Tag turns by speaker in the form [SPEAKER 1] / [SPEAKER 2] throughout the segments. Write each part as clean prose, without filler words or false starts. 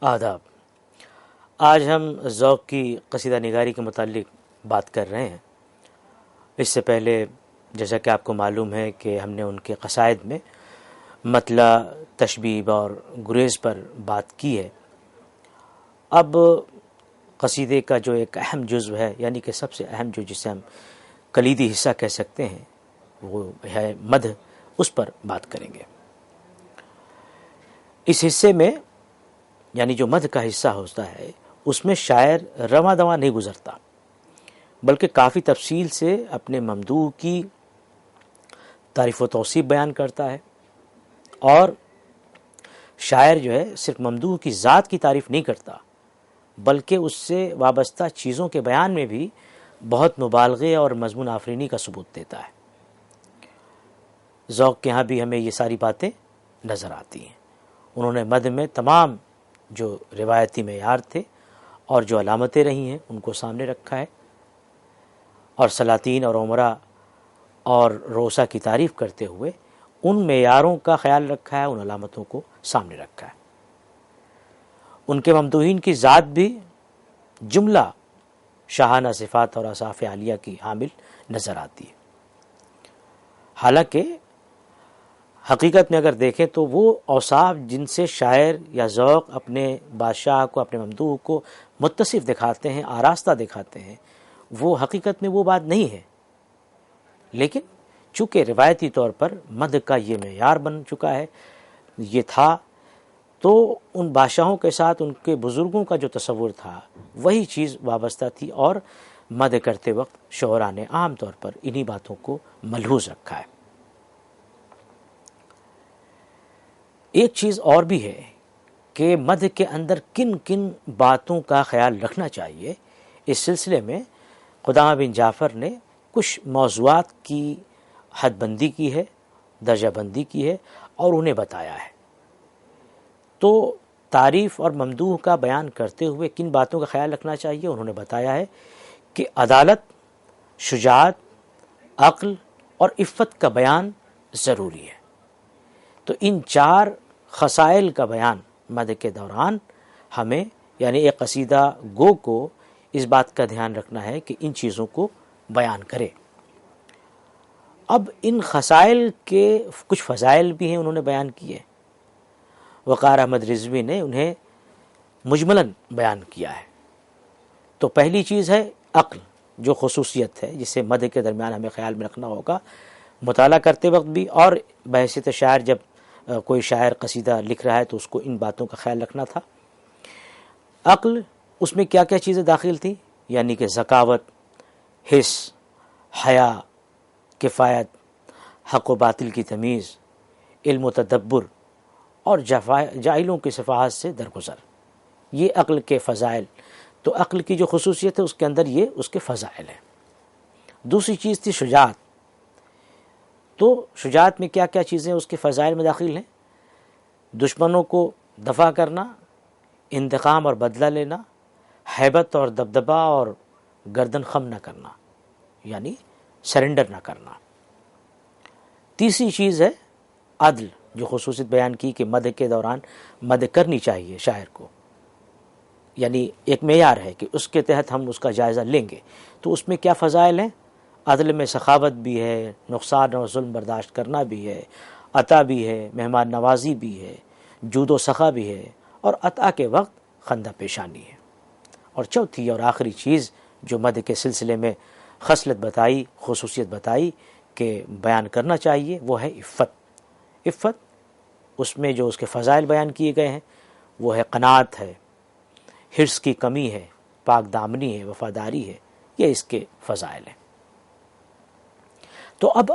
[SPEAKER 1] آداب۔ آج ہم ذوق کی قصیدہ نگاری کے متعلق بات کر رہے ہیں۔ اس سے پہلے جیسا کہ آپ کو معلوم ہے کہ ہم نے ان کے قصائد میں مطلع، تشبیب اور گریز پر بات کی ہے۔ اب قصیدے کا جو ایک اہم جزو ہے، یعنی کہ سب سے اہم جو جسے ہم کلیدی حصہ کہہ سکتے ہیں، وہ ہے مدح، اس پر بات کریں گے۔ اس حصے میں یعنی جو مدح کا حصہ ہوتا ہے، اس میں شاعر رواں دواں نہیں گزرتا، بلکہ کافی تفصیل سے اپنے ممدوح کی تعریف و توصیف بیان کرتا ہے، اور شاعر جو ہے صرف ممدوح کی ذات کی تعریف نہیں کرتا، بلکہ اس سے وابستہ چیزوں کے بیان میں بھی بہت مبالغے اور مضمون آفرینی کا ثبوت دیتا ہے۔ ذوق کے ہاں بھی ہمیں یہ ساری باتیں نظر آتی ہیں۔ انہوں نے مدح میں تمام جو روایتی معیار تھے اور جو علامتیں رہی ہیں ان کو سامنے رکھا ہے، اور سلاطین اور عمراء اور روسا کی تعریف کرتے ہوئے ان معیاروں کا خیال رکھا ہے، ان علامتوں کو سامنے رکھا ہے۔ ان کے ممدوحین کی ذات بھی جملہ شاہانہ صفات اور اوصاف عالیہ کی حامل نظر آتی ہے۔ حالانکہ حقیقت میں اگر دیکھیں تو وہ اوصاف جن سے شاعر یا ذوق اپنے بادشاہ کو، اپنے ممدوح کو متصف دکھاتے ہیں، آراستہ دکھاتے ہیں، وہ حقیقت میں وہ بات نہیں ہے، لیکن چونکہ روایتی طور پر مدح کا یہ معیار بن چکا ہے، یہ تھا، تو ان بادشاہوں کے ساتھ ان کے بزرگوں کا جو تصور تھا وہی چیز وابستہ تھی، اور مدح کرتے وقت شعراء نے عام طور پر انہی باتوں کو ملحوظ رکھا ہے۔ ایک چیز اور بھی ہے کہ مدح کے اندر کن کن باتوں کا خیال رکھنا چاہیے۔ اس سلسلے میں قدامہ بن جعفر نے کچھ موضوعات کی حد بندی کی ہے، درجہ بندی کی ہے، اور انہیں بتایا ہے۔ تو تعریف اور ممدوح کا بیان کرتے ہوئے کن باتوں کا خیال رکھنا چاہیے، انہوں نے بتایا ہے کہ عدالت، شجاعت، عقل اور عفت کا بیان ضروری ہے۔ تو ان چار خصائل کا بیان مدح کے دوران ہمیں، یعنی ایک قصیدہ گو کو اس بات کا دھیان رکھنا ہے کہ ان چیزوں کو بیان کرے۔ اب ان خصائل کے کچھ فضائل بھی ہیں، انہوں نے بیان کیے۔ وقار احمد رضوی نے انہیں مجملاً بیان کیا ہے۔ تو پہلی چیز ہے عقل، جو خصوصیت ہے جسے مدح کے درمیان ہمیں خیال میں رکھنا ہوگا، مطالعہ کرتے وقت بھی، اور بحیثیت شاعر جب کوئی شاعر قصیدہ لکھ رہا ہے تو اس کو ان باتوں کا خیال رکھنا تھا۔ عقل، اس میں کیا کیا چیزیں داخل تھیں، یعنی کہ ذکاوت، حس، حیا، کفایت، حق و باطل کی تمیز، علم و تدبر، اور جاہلوں کی صفحات سے درگزر، یہ عقل کے فضائل۔ تو عقل کی جو خصوصیت ہے اس کے اندر یہ اس کے فضائل ہیں۔ دوسری چیز تھی شجاعت۔ تو شجاعت میں کیا کیا چیزیں اس کے فضائل میں داخل ہیں؟ دشمنوں کو دفع کرنا، انتقام اور بدلہ لینا، ہیبت اور دبدبہ اور گردن خم نہ کرنا، یعنی سرنڈر نہ کرنا۔ تیسری چیز ہے عدل، جو خصوصیت بیان کی کہ مدح کے دوران مدح کرنی چاہیے شاعر کو، یعنی ایک معیار ہے کہ اس کے تحت ہم اس کا جائزہ لیں گے۔ تو اس میں کیا فضائل ہیں؟ عدل میں سخاوت بھی ہے، نقصان اور ظلم برداشت کرنا بھی ہے، عطا بھی ہے، مہمان نوازی بھی ہے، جود و سخا بھی ہے، اور عطا کے وقت خندہ پیشانی ہے۔ اور چوتھی اور آخری چیز جو مدح کے سلسلے میں خصلت بتائی، خصوصیت بتائی کہ بیان کرنا چاہیے، وہ ہے عفت۔ عفت، اس میں جو اس کے فضائل بیان کیے گئے ہیں وہ ہے قناعت ہے، حرص کی کمی ہے، پاک دامنی ہے، وفاداری ہے، یہ اس کے فضائل ہیں۔ تو اب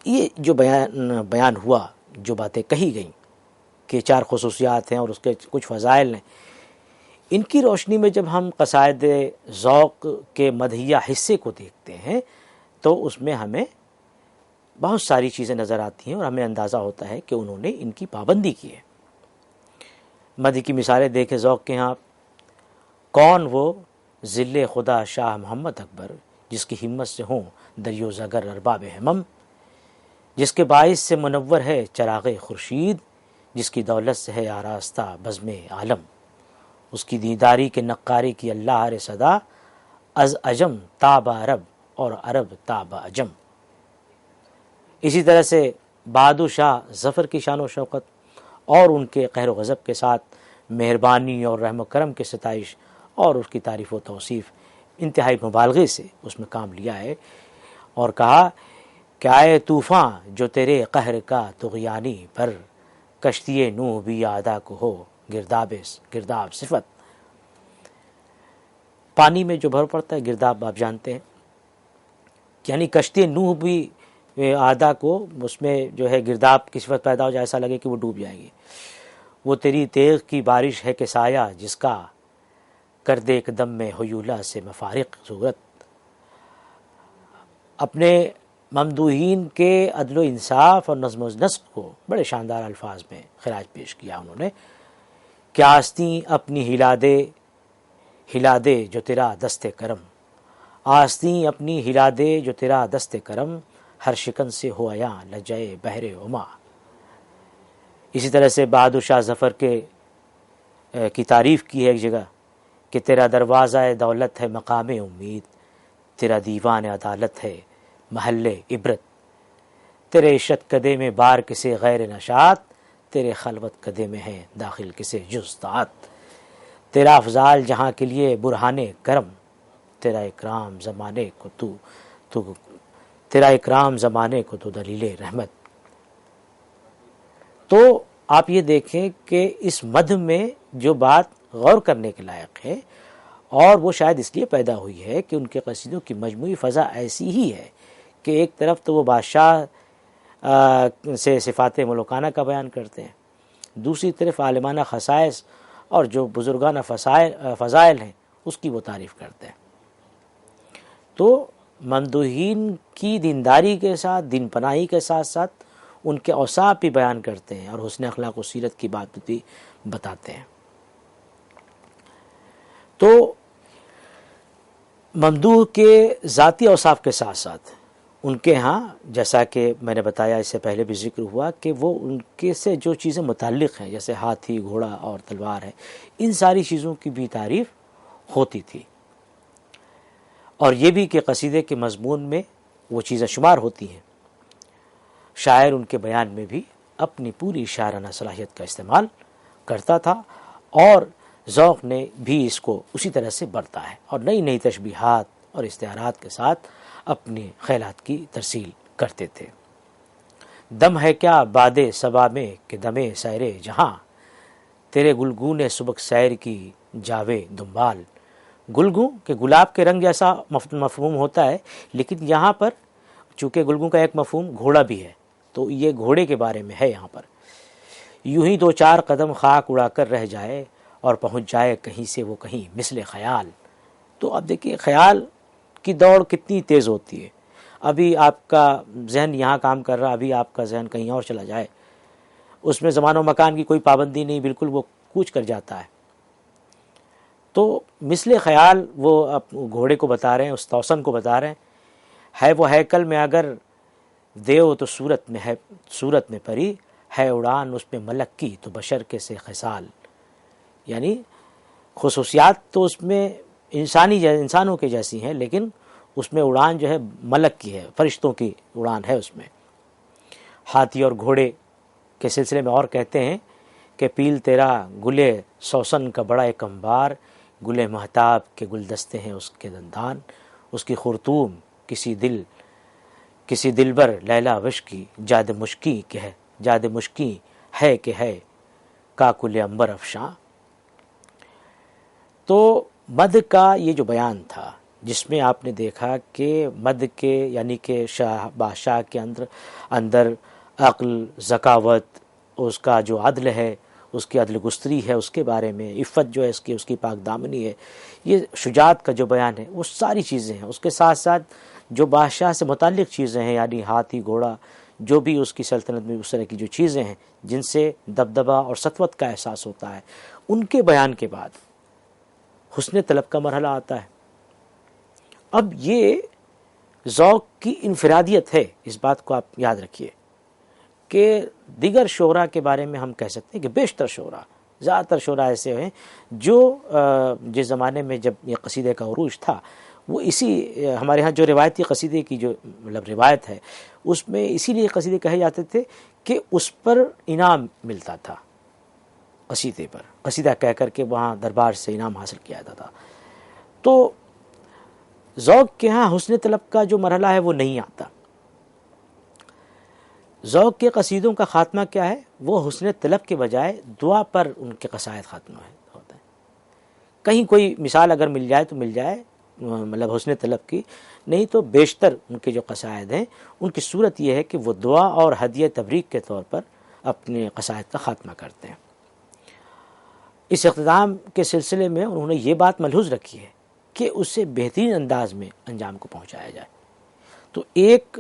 [SPEAKER 1] یہ جو بیان ہوا، جو باتیں کہی گئیں کہ چار خصوصیات ہیں اور اس کے کچھ فضائل ہیں، ان کی روشنی میں جب ہم قصائد ذوق کے مدحیہ حصے کو دیکھتے ہیں تو اس میں ہمیں بہت ساری چیزیں نظر آتی ہیں، اور ہمیں اندازہ ہوتا ہے کہ انہوں نے ان کی پابندی کی ہے۔ مدح کی مثالیں دیکھیں ذوق کے ہاں، کون وہ ذل خدا شاہ محمد اکبر، جس کی ہمت سے ہوں دریو زگر ارباب ہمم، جس کے باعث سے منور ہے چراغ خورشید، جس کی دولت سے ہے آراستہ بزم عالم۔ اس کی دیداری کے نقاری کی اللہ ہر صدا، از عجم تاب عرب اور عرب تاب عجم۔ اسی طرح سے بہادر شاہ ظفر کی شان و شوکت اور ان کے قہر و غضب کے ساتھ مہربانی اور رحم و کرم کی ستائش اور اس کی تعریف و توصیف انتہائی مبالغے سے اس میں کام لیا ہے، اور کہا کہ آئے طوفاں جو تیرے قہر کا طغیانی پر، کشتی نوح بھی آدھا کو ہو گرداب صفت۔ پانی میں جو بھر پڑتا ہے گرداب آپ جانتے ہیں، یعنی کشتی نوح بھی آدھا کو اس میں جو ہے گرداب کی صفت پیدا ہو جائے، ایسا لگے کہ وہ ڈوب جائے گی۔ وہ تیری تیغ کی بارش ہے کہ سایہ جس کا، کر دے ایک دم میں ہیولہ سے مفارق صورت۔ اپنے ممدوحین کے عدل و انصاف اور نظم و نسق کو بڑے شاندار الفاظ میں خراج پیش کیا انہوں نے کہ آستیں اپنی ہلا دے جو تیرا دست کرم، آستیں اپنی ہلا دے جو تیرا دست کرم، ہر شکن سے ہو عیاں لجائے بحر عما۔ اسی طرح سے بہادر شاہ ظفر کی تعریف کی ہے ایک جگہ کہ تیرا دروازہ دولت ہے مقام امید، تیرا دیوان عدالت ہے محل عبرت، تیرے عشرت کدے میں بار کسے غیر نشاط، تیرے خلوت کدے میں ہے داخل کسے جز طاعت، تیرا افضال جہاں کے لیے برہان کرم، تیرا اکرام زمانے کو تو دلیل رحمت۔ تو آپ یہ دیکھیں کہ اس مدح میں جو بات غور کرنے کے لائق ہے، اور وہ شاید اس لیے پیدا ہوئی ہے کہ ان کے قصیدوں کی مجموعی فضا ایسی ہی ہے کہ ایک طرف تو وہ بادشاہ سے صفات ملوکانہ کا بیان کرتے ہیں، دوسری طرف عالمانہ خصائص اور جو بزرگانہ فضائل ہیں اس کی وہ تعریف کرتے ہیں۔ تو ممدوحین کی دینداری کے ساتھ، دین پناہی کے ساتھ ساتھ ان کے اوصاف بھی بیان کرتے ہیں اور حسن اخلاق و سیرت کی بات بھی بتاتے ہیں۔ تو ممدوح کے ذاتی اوصاف کے ساتھ ساتھ ان کے ہاں، جیسا کہ میں نے بتایا اس سے پہلے بھی ذکر ہوا، کہ وہ ان کے سے جو چیزیں متعلق ہیں جیسے ہاتھی، گھوڑا اور تلوار ہے، ان ساری چیزوں کی بھی تعریف ہوتی تھی، اور یہ بھی کہ قصیدے کے مضمون میں وہ چیزیں شمار ہوتی ہیں۔ شاعر ان کے بیان میں بھی اپنی پوری شاعرانہ صلاحیت کا استعمال کرتا تھا، اور ذوق نے بھی اس کو اسی طرح سے برتا ہے، اور نئی نئی تشبیہات اور استعارات کے ساتھ اپنے خیالات کی ترسیل کرتے تھے۔ دم ہے کیا باد صبا میں کہ دم سیر جہاں، تیرے گلگون سبک سیر کی جاوے دنبال۔ گلگوں کہ گلاب کے رنگ جیسا مفہوم ہوتا ہے، لیکن یہاں پر چونکہ گلگوں کا ایک مفہوم گھوڑا بھی ہے، تو یہ گھوڑے کے بارے میں ہے یہاں پر۔ یوں ہی دو چار قدم خاک اڑا کر رہ جائے، اور پہنچ جائے کہیں سے وہ کہیں مثل خیال۔ تو اب دیکھیے خیال کی دوڑ کتنی تیز ہوتی ہے، ابھی آپ کا ذہن یہاں کام کر رہا، ابھی آپ کا ذہن کہیں اور چلا جائے، اس میں زمان و مکان کی کوئی پابندی نہیں، بالکل وہ کوچ کر جاتا ہے۔ تو مثل خیال وہ گھوڑے کو بتا رہے ہیں، اس توسن کو بتا رہے ہیں، وہ ہیکل میں اگر دیو تو صورت میں پری، ہے اڑان اس میں ملک کی تو بشر کے سے خصال۔ یعنی خصوصیات تو اس میں انسانوں کے جیسی ہیں، لیکن اس میں اڑان جو ہے ملک کی ہے، فرشتوں کی اڑان ہے اس میں۔ ہاتھی اور گھوڑے کے سلسلے میں اور کہتے ہیں کہ پیل تیرا گلے سوسن کا بڑا ایک انبار، گلے مہتاب کے گلدستے ہیں اس کے دندان، اس کی خرطوم کسی دلبر لیلا وش کی، جاد مشکی ہے کہ ہے کاکل امبر افشاں۔ تو مد کا یہ جو بیان تھا، جس میں آپ نے دیکھا کہ مد کے یعنی کہ بادشاہ کے اندر عقل، ذکاوت، اس کا جو عدل ہے، اس کی عدل گستری ہے، اس کے بارے میں عفت جو ہے اس کی پاک دامنی ہے، یہ شجاعت کا جو بیان ہے، وہ ساری چیزیں ہیں۔ اس کے ساتھ ساتھ جو بادشاہ سے متعلق چیزیں ہیں، یعنی ہاتھی، گھوڑا، جو بھی اس کی سلطنت میں اس طرح کی جو چیزیں ہیں جن سے دبدبہ اور سطوت کا احساس ہوتا ہے، ان کے بیان کے بعد حسن طلب کا مرحلہ آتا ہے۔ اب یہ ذوق کی انفرادیت ہے، اس بات کو آپ یاد رکھیے کہ دیگر شعراء کے بارے میں ہم کہہ سکتے ہیں کہ بیشتر شعراء زیادہ تر شعراء ایسے ہیں جو جس زمانے میں جب یہ قصیدے کا عروج تھا وہ اسی ہمارے ہاں جو روایتی قصیدے کی جو مطلب روایت ہے اس میں اسی لیے قصیدے کہے جاتے تھے کہ اس پر انعام ملتا تھا، قصیدے پر قصیدہ کہہ کر کے وہاں دربار سے انعام حاصل کیا جاتا تھا۔ تو ذوق کے ہاں حسن طلب کا جو مرحلہ ہے وہ نہیں آتا۔ ذوق کے قصیدوں کا خاتمہ کیا ہے؟ وہ حسن طلب کے بجائے دعا پر ان کے قصائد خاتمہ ہوتا ہے۔ کہیں کوئی مثال اگر مل جائے تو مل جائے مطلب حسن طلب کی، نہیں تو بیشتر ان کے جو قصائد ہیں ان کی صورت یہ ہے کہ وہ دعا اور ہدیہ تبریک کے طور پر اپنے قصائد کا خاتمہ کرتے ہیں۔ اس اختتام کے سلسلے میں انہوں نے یہ بات ملحوظ رکھی ہے کہ اسے بہترین انداز میں انجام کو پہنچایا جائے۔ تو ایک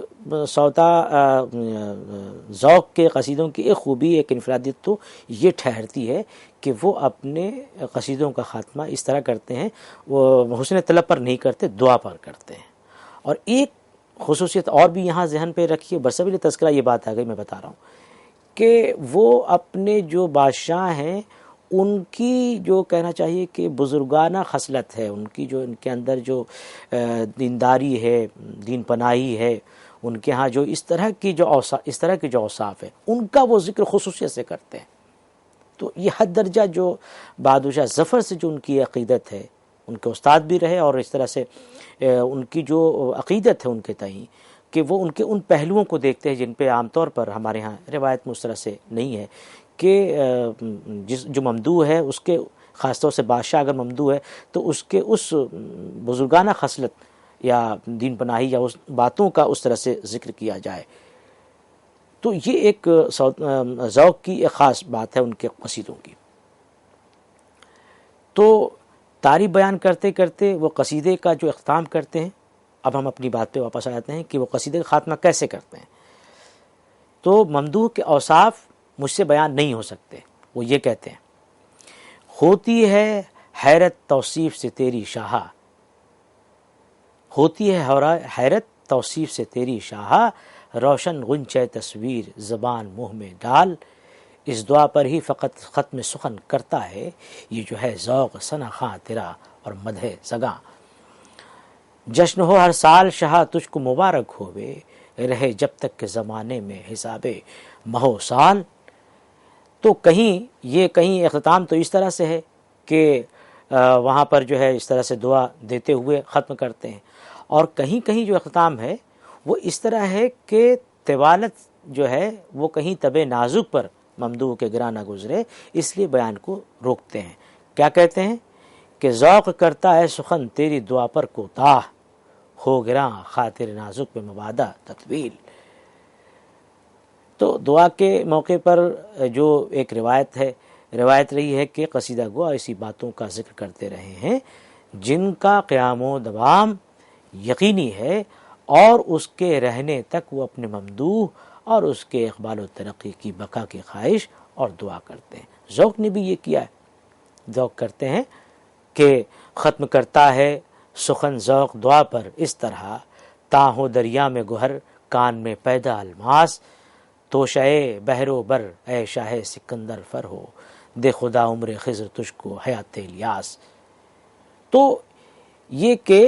[SPEAKER 1] ذوق کے قصیدوں کی ایک خوبی، ایک انفرادیت تو یہ ٹھہرتی ہے کہ وہ اپنے قصیدوں کا خاتمہ اس طرح کرتے ہیں، وہ حسن طلب پر نہیں کرتے، دعا پر کرتے ہیں۔ اور ایک خصوصیت اور بھی یہاں ذہن پہ رکھیے، برصغیر تذکرہ یہ بات آ گئی، میں بتا رہا ہوں کہ وہ اپنے جو بادشاہ ہیں ان کی جو کہنا چاہیے کہ بزرگانہ خصلت ہے، ان کی جو ان کے اندر جو دینداری ہے، دین پناہی ہے، ان کے ہاں جو اس طرح کی جو اوصاف ہے ان کا وہ ذکر خصوصیت سے کرتے ہیں۔ تو یہ حد درجہ جو بہادر ظفر سے جو ان کی عقیدت ہے، ان کے استاد بھی رہے اور اس طرح سے ان کی جو عقیدت ہے ان کے تئیں کہ وہ ان کے ان پہلوؤں کو دیکھتے ہیں جن پہ عام طور پر ہمارے ہاں روایت میں اس طرح سے نہیں ہے کہ جو ممدوح ہے اس کے خاص طور سے بادشاہ اگر ممدوح ہے تو اس کے اس بزرگانہ خصلت یا دین پناہی یا اس باتوں کا اس طرح سے ذکر کیا جائے۔ تو یہ ایک ذوق کی ایک خاص بات ہے ان کے قصیدوں کی۔ تو تعریف بیان کرتے کرتے وہ قصیدے کا جو اختتام کرتے ہیں، اب ہم اپنی بات پہ واپس آ جاتے ہیں کہ وہ قصیدے کا خاتمہ کیسے کرتے ہیں۔ تو ممدوح کے اوصاف مجھ سے بیان نہیں ہو سکتے، وہ یہ کہتے ہیں، ہوتی ہے حیرت توصیف سے تیری شاہا، ہوتی ہے حیرت توصیف سے تیری شاہا، روشن غنچہ تصویر زبان منہ میں ڈال، اس دعا پر ہی فقط ختم سخن کرتا ہے یہ جو ہے ذوق ثنا خاں تیرا اور مدح سگاں، جشن ہو ہر سال شاہ تجھ کو مبارک ہوئے، رہے جب تک کہ زمانے میں حساب مہو سال۔ تو کہیں اختتام تو اس طرح سے ہے کہ وہاں پر جو ہے اس طرح سے دعا دیتے ہوئے ختم کرتے ہیں، اور کہیں جو اختتام ہے وہ اس طرح ہے کہ طوالت جو ہے وہ کہیں طب نازک پر ممدوح کے گراں نہ گزرے، اس لیے بیان کو روکتے ہیں۔ کیا کہتے ہیں کہ ذوق کرتا ہے سخن تیری دعا پر کوتاہ، ہو گراں خاطر نازک میں مبادہ تطویل۔ تو دعا کے موقع پر جو ایک روایت رہی ہے کہ قصیدہ گو ایسی باتوں کا ذکر کرتے رہے ہیں جن کا قیام و دوام یقینی ہے، اور اس کے رہنے تک وہ اپنے ممدوح اور اس کے اقبال و ترقی کی بقا کی خواہش اور دعا کرتے ہیں۔ ذوق نے بھی یہ کیا ہے، ذوق کرتے ہیں کہ ختم کرتا ہے سخن ذوق دعا پر اس طرح، تاہو دریا میں گوہر کان میں پیدا الماس، تو شے بحر و بر اے شاہ سکندر فر ہو، دے خدا عمر خضر تجھ کو حیات الیاس۔ تو یہ کہ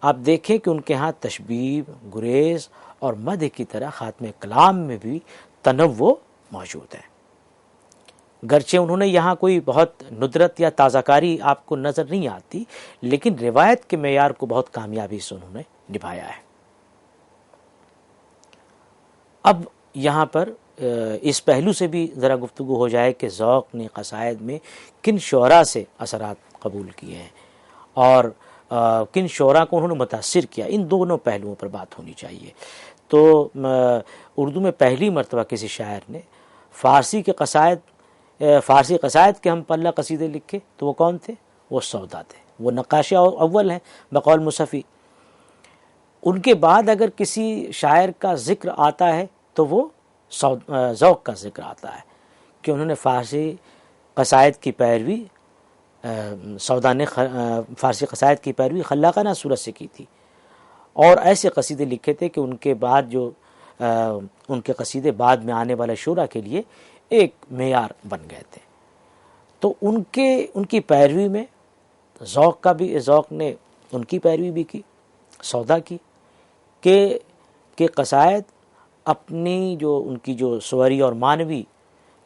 [SPEAKER 1] آپ دیکھیں کہ ان کے ہاں تشبیب، گریز اور مدح کی طرح خاتم کلام میں بھی تنوع موجود ہے، گرچہ انہوں نے یہاں کوئی بہت ندرت یا تازہ کاری آپ کو نظر نہیں آتی، لیکن روایت کے معیار کو بہت کامیابی سے انہوں نے نبھایا ہے۔ اب یہاں پر اس پہلو سے بھی ذرا گفتگو ہو جائے کہ ذوق نے قصائد میں کن شعراء سے اثرات قبول کیے ہیں اور کن شعراء کو انہوں نے متاثر کیا، ان دونوں پہلوؤں پر بات ہونی چاہیے۔ تو اردو میں پہلی مرتبہ کسی شاعر نے فارسی قصائد کے ہم پلہ قصیدے لکھے تو وہ کون تھے؟ وہ سودا تھے، وہ نقاش اول ہیں بقول مصحفی۔ ان کے بعد اگر کسی شاعر کا ذکر آتا ہے تو وہ ذوق کا ذکر آتا ہے کہ انہوں نے فارسی قصائد کی پیروی، سودا نے فارسی قصائد کی پیروی خلاقانہ صورت سے کی تھی، اور ایسے قصیدے لکھے تھے کہ ان کے بعد جو ان کے قصیدے بعد میں آنے والے شعراء کے لیے ایک معیار بن گئے تھے۔ تو ان کی پیروی میں ذوق نے ان کی پیروی بھی کی، سودا کی، کہ قصائد اپنی جو ان کی جو سوری اور معنوی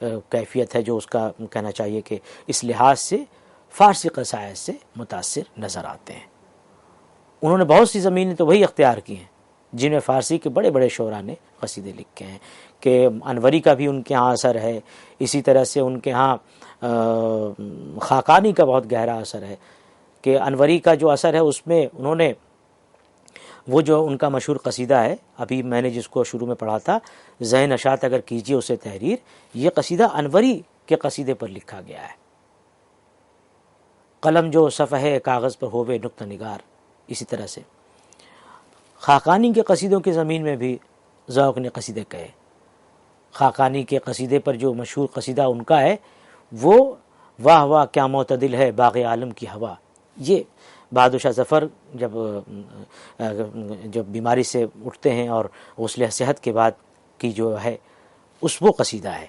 [SPEAKER 1] کیفیت ہے، جو اس کا کہنا چاہیے کہ اس لحاظ سے فارسی قصائد سے متاثر نظر آتے ہیں۔ انہوں نے بہت سی زمینیں تو وہی اختیار کی ہیں جن میں فارسی کے بڑے بڑے شعراء نے قصیدے لکھے ہیں، کہ انوری کا بھی ان کے ہاں اثر ہے، اسی طرح سے ان کے ہاں خاقانی کا بہت گہرا اثر ہے، کہ انوری کا جو اثر ہے اس میں انہوں نے وہ جو ان کا مشہور قصیدہ ہے، ابھی میں نے جس کو شروع میں پڑھا تھا، ذہن نشاط اگر کیجیے اسے تحریر، یہ قصیدہ انوری کے قصیدے پر لکھا گیا ہے۔ قلم جو صفحے کاغذ پر ہووے نقطہ نگار، اسی طرح سے خاقانی کے قصیدوں کی زمین میں بھی ذوق نے قصیدے کہے۔ خاقانی کے قصیدے پر جو مشہور قصیدہ ان کا ہے وہ واہ واہ کیا معتدل ہے باغ عالم کی ہوا، یہ بہادر شاہ ظفر جب بیماری سے اٹھتے ہیں اور غسل صحت کے بعد کی جو ہے وہ قصیدہ ہے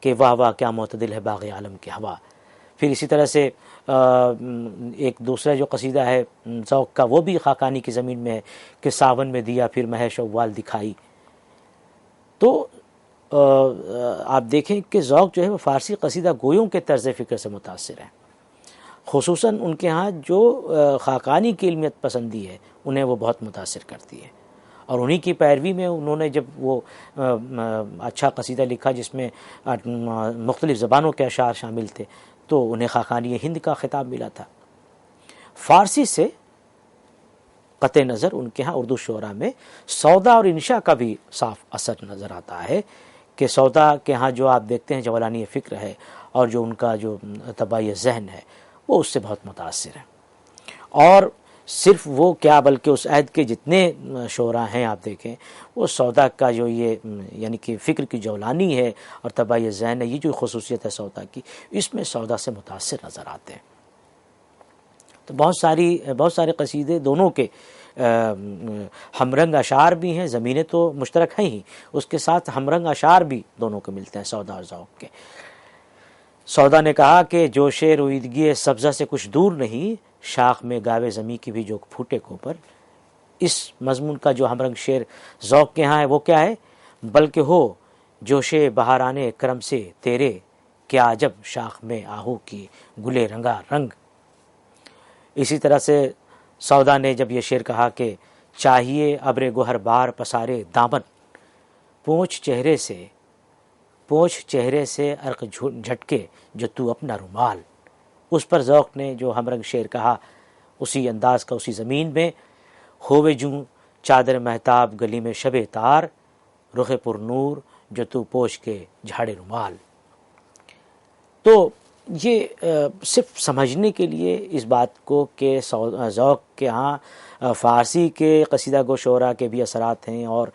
[SPEAKER 1] کہ واہ واہ کیا معتدل ہے باغ عالم کی ہوا۔ پھر اسی طرح سے ایک دوسرا جو قصیدہ ہے ذوق کا، وہ بھی خاقانی کی زمین میں ہے کہ ساون میں دیا پھر مہ شوال دکھائی۔ تو آپ دیکھیں کہ ذوق جو ہے وہ فارسی قصیدہ گویوں کے طرز فکر سے متاثر ہے، خصوصاً ان کے ہاں جو خاقانی کی علمیت پسندی ہے انہیں وہ بہت متاثر کرتی ہے، اور انہی کی پیروی میں انہوں نے جب وہ اچھا قصیدہ لکھا جس میں مختلف زبانوں کے اشعار شامل تھے تو انہیں خاقانی ہند کا خطاب ملا تھا۔ فارسی سے قطع نظر ان کے ہاں اردو شعراء میں سودا اور انشاء کا بھی صاف اثر نظر آتا ہے، کہ سودا کے ہاں جو آپ دیکھتے ہیں جولانی فکر ہے اور جو ان کا جو طباعی ذہن ہے وہ اس سے بہت متاثر ہے۔ اور صرف وہ کیا بلکہ اس عہد کے جتنے شعراء ہیں آپ دیکھیں وہ سودا کا جو یہ یعنی کہ فکر کی جولانی ہے اور طباعی ذہن ہے، یہ جو خصوصیت ہے سودا کی، اس میں سودا سے متاثر نظر آتے ہیں۔ تو بہت سارے قصیدے دونوں کے ہم رنگ اشعار بھی ہیں، زمینیں تو مشترک ہیں ہی، اس کے ساتھ ہم رنگ اشعار بھی دونوں کے ملتے ہیں سودا اور ذوق کے۔ سودا نے کہا کہ جوش رویدگی سبزہ سے کچھ دور نہیں، شاخ میں گاوے زمیں کی بھی جو پھوٹے کو پر۔ اس مضمون کا جو ہم رنگ شعر ذوق کے ہاں ہے وہ کیا ہے؟ بلکہ ہو جوش بہارانے کرم سے تیرے، کیا عجب شاخ میں آہو کی گلے رنگا رنگ۔ اسی طرح سے سودا نے جب یہ شعر کہا کہ چاہیے ابر گوہر بار پسارے دامن، پونچھ چہرے سے عرق جھٹکے جو تو اپنا رومال، اس پر ذوق نے جو ہم رنگ شعر کہا اسی انداز کا اسی زمین میں، ہووے جوں چادر مہتاب گلی میں شب تار، رخ پر نور جو تو پوش کے جھاڑے رومال۔ تو یہ صرف سمجھنے کے لیے اس بات کو کہ ذوق کے ہاں فارسی کے قصیدہ گو شعراء کے بھی اثرات ہیں اور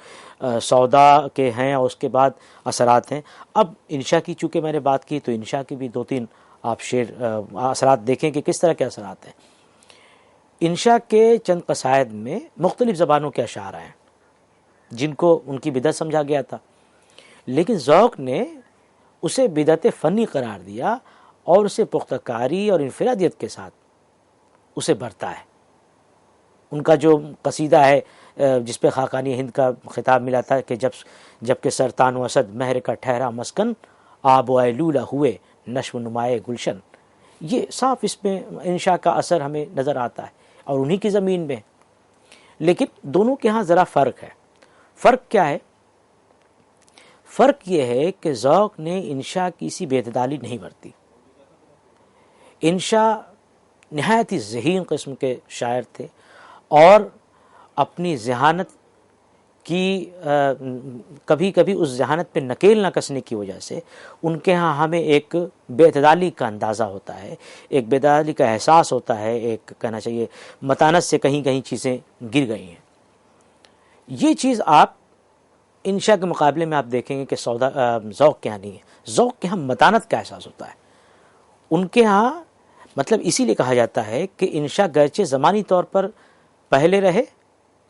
[SPEAKER 1] سودا کے ہیں اور اس کے بعد اثرات ہیں۔ اب انشاء کی چونکہ میں نے بات کی تو انشاء کی بھی 2-3 آپ شعر اثرات دیکھیں کہ کس طرح کے اثرات ہیں۔ انشاء کے چند قصائد میں مختلف زبانوں کے اشعار ہیں جن کو ان کی بدعت سمجھا گیا تھا، لیکن ذوق نے اسے بدعت فنی قرار دیا اور اسے پختہ کاری اور انفرادیت کے ساتھ اسے برتا ہے۔ ان کا جو قصیدہ ہے جس پہ خاقانی ہند کا خطاب ملا تھا کہ جب کہ سرطان و اسد مہر کا ٹھہرا مسکن، آب و ایلولہ ہوئے نشو نمائے گلشن، یہ صاف اس میں انشاء کا اثر ہمیں نظر آتا ہے اور انہی کی زمین میں۔ لیکن دونوں کے ہاں ذرا فرق ہے۔ فرق کیا ہے؟ فرق یہ ہے کہ ذوق نے انشاء کی سی بے اعتدالی نہیں برتی۔ انشاء نہایت ہی ذہین قسم کے شاعر تھے اور اپنی ذہانت کی کبھی کبھی اس ذہانت پہ نکیل نہ کسنے کی وجہ سے ان کے ہاں ہمیں ایک بے اعتدالی کا اندازہ ہوتا ہے، ایک بے اعتدالی کا احساس ہوتا ہے، ایک کہنا چاہیے متانت سے کہیں کہیں چیزیں گر گئی ہیں۔ یہ چیز آپ انشاء کے مقابلے میں آپ دیکھیں گے کہ ذوق کے ہاں نہیں ہے۔ ذوق کے ہاں متانت کا احساس ہوتا ہے ان کے ہاں، مطلب اسی لیے کہا جاتا ہے کہ انشاء گرچہ زمانی طور پر پہلے رہے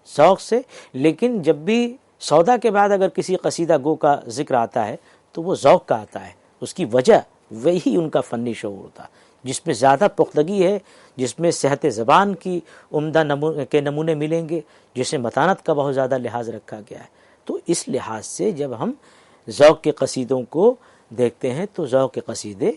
[SPEAKER 1] ذوق سے، لیکن جب بھی سودا کے بعد اگر کسی قصیدہ گو کا ذکر آتا ہے تو وہ ذوق کا آتا ہے۔ اس کی وجہ وہی ان کا فنی شعور تھا، جس میں زیادہ پختگی ہے، جس میں صحت زبان کی عمدہ نمونے ملیں گے، جس میں متانت کا بہت زیادہ لحاظ رکھا گیا ہے۔ تو اس لحاظ سے جب ہم ذوق کے قصیدوں کو دیکھتے ہیں تو ذوق کے قصیدے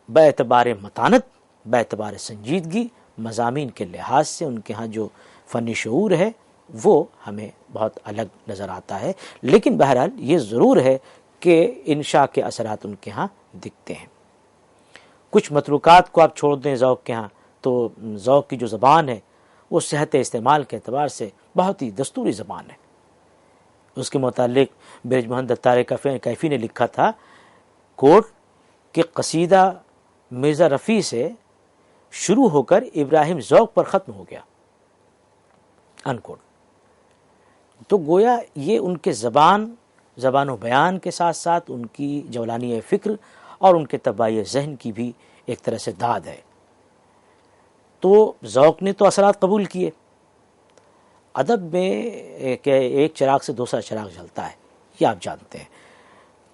[SPEAKER 1] باعتبار متانت، باعتبار سنجیدگی، مضامین کے لحاظ سے ان کے ہاں جو فنی شعور ہے وہ ہمیں بہت الگ نظر آتا ہے، لیکن بہرحال یہ ضرور ہے کہ انشاء کے اثرات ان کے ہاں دکھتے ہیں۔ کچھ متروکات کو آپ چھوڑ دیں ذوق کے ہاں تو ذوق کی جو زبان ہے وہ صحت استعمال کے اعتبار سے بہت ہی دستوری زبان ہے۔ اس کے متعلق برج محمد اتار کیفی نے لکھا تھا کوٹ کہ قصیدہ مرزا رفیع سے شروع ہو کر ابراہیم ذوق پر ختم ہو گیا، انکوٹ۔ تو گویا یہ ان کے زبان و بیان کے ساتھ ساتھ ان کی جولانی فکر اور ان کے طباعی ذہن کی بھی ایک طرح سے داد ہے۔ تو ذوق نے تو اثرات قبول کیے۔ ادب میں کہ ایک چراغ سے دوسرا چراغ جلتا ہے، یہ آپ جانتے ہیں۔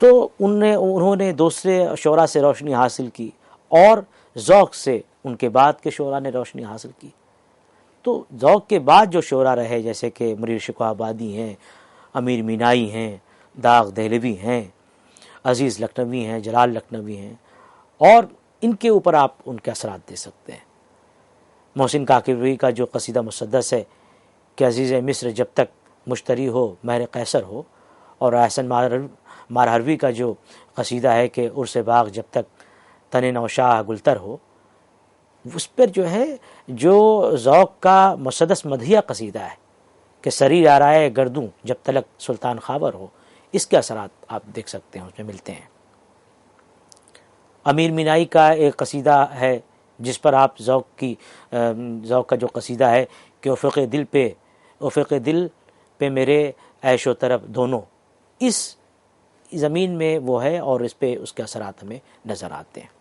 [SPEAKER 1] تو انہوں نے دوسرے شعراء سے روشنی حاصل کی اور ذوق سے ان کے بعد کے شعراء نے روشنی حاصل کی۔ تو ذوق کے بعد جو شعراء رہے جیسے کہ منیر شکوہ آبادی ہیں، امیر مینائی ہیں، داغ دہلوی ہیں، عزیز لکھنوی ہیں، جلال لکھنوی ہیں، اور ان کے اوپر آپ ان کے اثرات دے سکتے ہیں۔ محسن کاکڑی کا جو قصیدہ مسدس ہے کہ عزیز مصر جب تک مشتری ہو مہر قیصر ہو، اور احسن مارہروی کا جو قصیدہ ہے کہ عرس باغ جب تک تن نوشاہ گلتر ہو، اس پر جو ہے جو ذوق کا مسدس مدحیہ قصیدہ ہے کہ سری آرائے گردوں جب تلک سلطان خاور ہو، اس کے اثرات آپ دیکھ سکتے ہیں، اس میں ملتے ہیں۔ امیر مینائی کا ایک قصیدہ ہے جس پر آپ ذوق کا جو قصیدہ ہے کہ افق دل پہ میرے عیش و طرب دونوں، اس زمین میں وہ ہے اور اس پہ اس کے اثرات ہمیں نظر آتے ہیں۔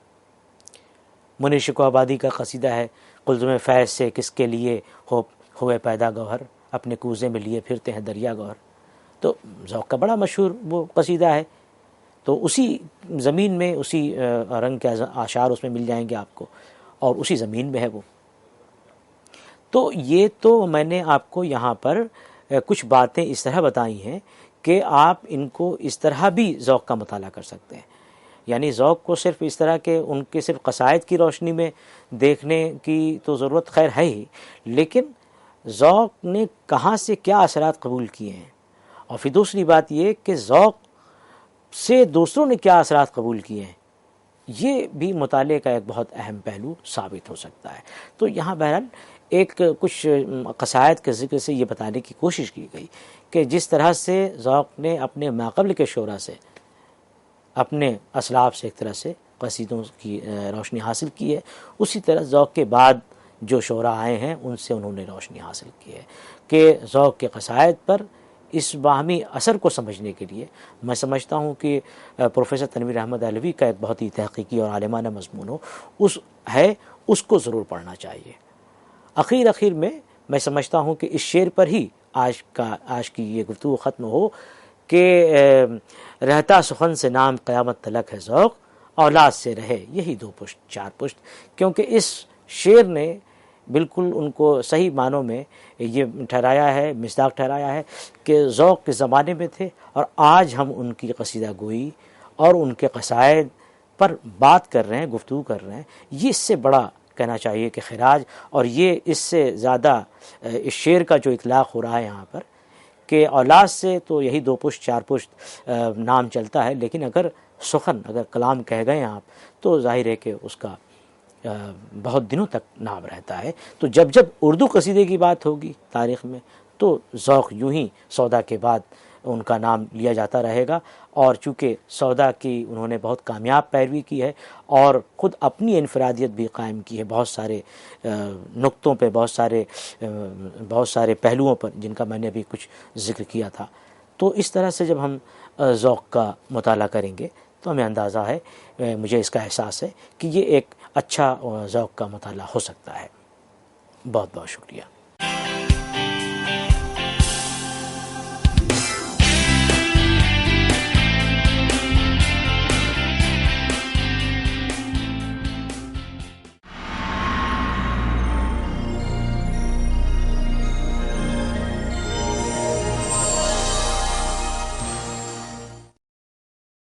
[SPEAKER 1] منیر شکوہ آبادی کا قصیدہ ہے قلزم فیض سے کس کے لیے ہوئے پیدا گوہر، اپنے کوزے میں لیے پھرتے ہیں دریا گوہر۔ تو ذوق کا بڑا مشہور وہ قصیدہ ہے، تو اسی زمین میں اسی رنگ کے اشعار اس میں مل جائیں گے آپ کو، اور اسی زمین میں ہے وہ۔ تو یہ تو میں نے آپ کو یہاں پر کچھ باتیں اس طرح بتائی ہیں کہ آپ ان کو اس طرح بھی ذوق کا مطالعہ کر سکتے ہیں۔ یعنی ذوق کو صرف اس طرح کہ ان کے صرف قصائد کی روشنی میں دیکھنے کی تو ضرورت خیر ہے ہی، لیکن ذوق نے کہاں سے کیا اثرات قبول کیے ہیں، اور پھر دوسری بات یہ کہ ذوق سے دوسروں نے کیا اثرات قبول کیے ہیں، یہ بھی مطالعے کا ایک بہت اہم پہلو ثابت ہو سکتا ہے۔ تو یہاں بہرحال ایک کچھ قصائد کے ذکر سے یہ بتانے کی کوشش کی گئی کہ جس طرح سے ذوق نے اپنے ماقبل کے شعراء سے، اپنے اسلاف سے ایک طرح سے قصیدوں کی روشنی حاصل کی ہے، اسی طرح ذوق کے بعد جو شعراء آئے ہیں ان سے انہوں نے روشنی حاصل کی ہے کہ ذوق کے قصائد پر اس باہمی اثر کو سمجھنے کے لیے میں سمجھتا ہوں کہ پروفیسر تنویر احمد علوی کا ایک بہت ہی تحقیقی اور عالمانہ مضمون اس کو ضرور پڑھنا چاہیے۔ اخیر میں سمجھتا ہوں کہ اس شعر پر ہی آج کی یہ گفتگو ختم ہو کہ رہتا سخن سے نام قیامت تلک ہے ذوق، اولاد سے رہے یہی دو پشت چار پشت، کیونکہ اس شعر نے بالکل ان کو صحیح معنوں میں یہ ٹھہرایا ہے، مصداق ٹھہرایا ہے کہ ذوق کے زمانے میں تھے، اور آج ہم ان کی قصیدہ گوئی اور ان کے قصائد پر بات کر رہے ہیں، گفتگو کر رہے ہیں۔ یہ اس سے بڑا کہنا چاہیے کہ خراج، اور یہ اس سے زیادہ اس شعر کا جو اطلاق ہو رہا ہے یہاں پر کہ اولاد سے تو یہی دو پشت چار پشت نام چلتا ہے، لیکن اگر کلام کہہ گئے آپ تو ظاہر ہے کہ اس کا بہت دنوں تک نام رہتا ہے۔ تو جب اردو قصیدے کی بات ہوگی تاریخ میں تو ذوق یوں ہی سودا کے بعد ان کا نام لیا جاتا رہے گا، اور چونکہ سودا کی انہوں نے بہت کامیاب پیروی کی ہے اور خود اپنی انفرادیت بھی قائم کی ہے بہت سارے نقطوں پہ، بہت سارے پہلوؤں پر جن کا میں نے ابھی کچھ ذکر کیا تھا۔ تو اس طرح سے جب ہم ذوق کا مطالعہ کریں گے تو ہمیں اندازہ ہے، مجھے اس کا احساس ہے کہ یہ ایک اچھا ذوق کا مطالعہ ہو سکتا ہے۔ بہت بہت شکریہ۔